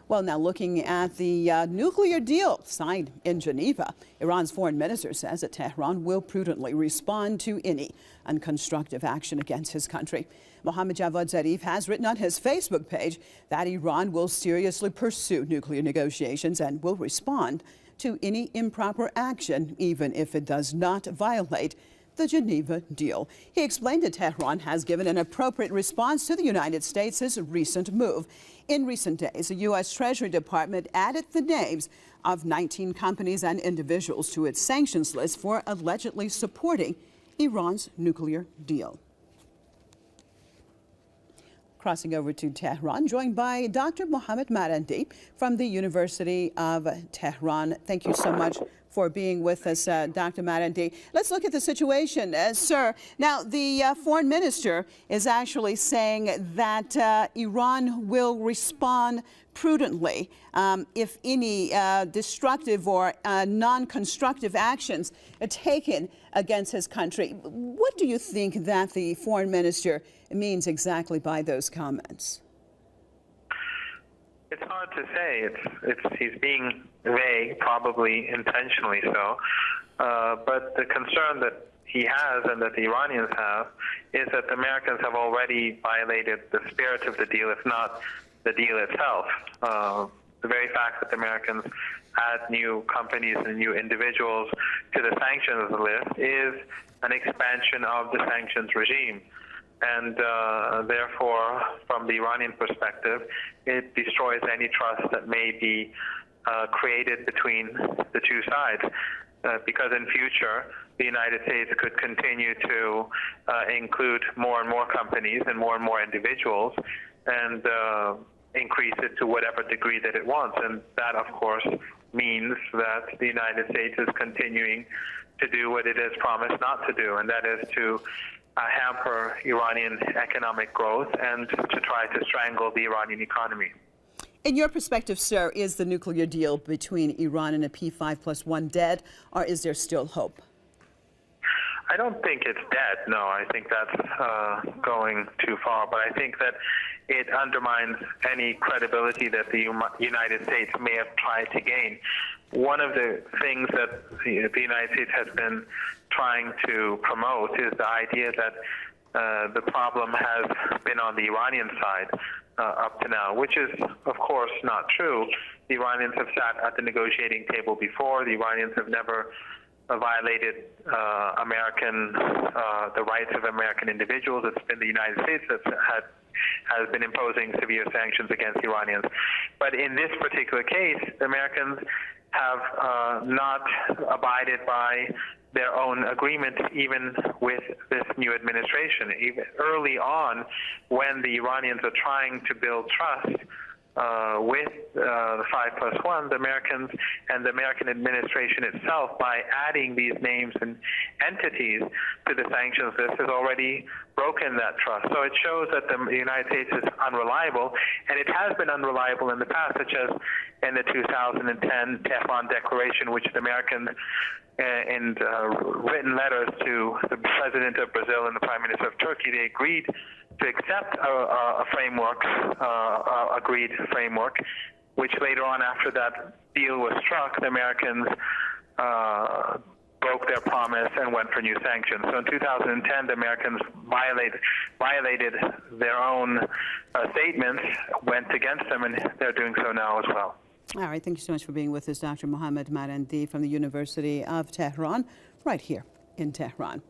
Well, now looking at the nuclear deal signed in Geneva, Iran's foreign minister says that Tehran will prudently respond to any unconstructive action against his country. Mohammad Javad Zarif has written on his Facebook page that Iran will seriously pursue nuclear negotiations and will respond to any improper action, even if it does not violate the Geneva deal. He explained that Tehran has given an appropriate response to the United States' recent move. In recent days, the U.S. Treasury Department added the names of 19 companies and individuals to its sanctions list for allegedly supporting Iran's nuclear deal. Crossing over to Tehran, joined by Dr. Mohammad Marandi from the University of Tehran. Thank you so much for being with us, Dr. Marandi. Let's look at the situation, sir. Now, the foreign minister is actually saying that Iran will respond prudently if any destructive or non-constructive actions are taken against his country. What do you think that the foreign minister means exactly by those comments? It's hard to say. He's being vague, probably intentionally so. But the concern that he has and that the Iranians have is that the Americans have already violated the spirit of the deal, if not the deal itself. The very fact that the Americans add new companies and new individuals to the sanctions list is an expansion of the sanctions regime. And therefore, from the Iranian perspective, it destroys any trust that may be created between the two sides. Because in future, the United States could continue to include more and more companies and more individuals and increase it to whatever degree that it wants. And that, of course, means that the United States is continuing to do what it has promised not to do, and that is to hamper Iranian economic growth and to try to strangle the Iranian economy. In your perspective, sir, is the nuclear deal between Iran and a P5+1 dead, or is there still hope? I don't think it's dead, no. I think that's going too far. But I think that it undermines any credibility that the United States may have tried to gain. One of the things that the United States has been trying to promote is the idea that the problem has been on the Iranian side up to now, which is, of course, not true. The Iranians have sat at the negotiating table before. The Iranians have never violated the rights of American individuals. It's been the United States that has been imposing severe sanctions against Iranians. But in this particular case, the Americans have not abided by their own agreement, even with this new administration. Even early on, when the Iranians are trying to build trust with the 5+1, the Americans and the American administration itself, by adding these names and entities to the sanctions list, has already broken that trust. So it shows that the United States is unreliable, and it has been unreliable in the past, such as in the 2010 Tehran Declaration, which the Americans in written letters to the President of Brazil and the Prime Minister of Turkey, they agreed to accept a framework, agreed framework, which later on, after that deal was struck, the Americans broke their promise and went for new sanctions. So in 2010, the Americans violated their own statements, went against them, and they're doing so now as well. All right, thank you so much for being with us, Dr. Mohammad Marandi from the University of Tehran, right here in Tehran.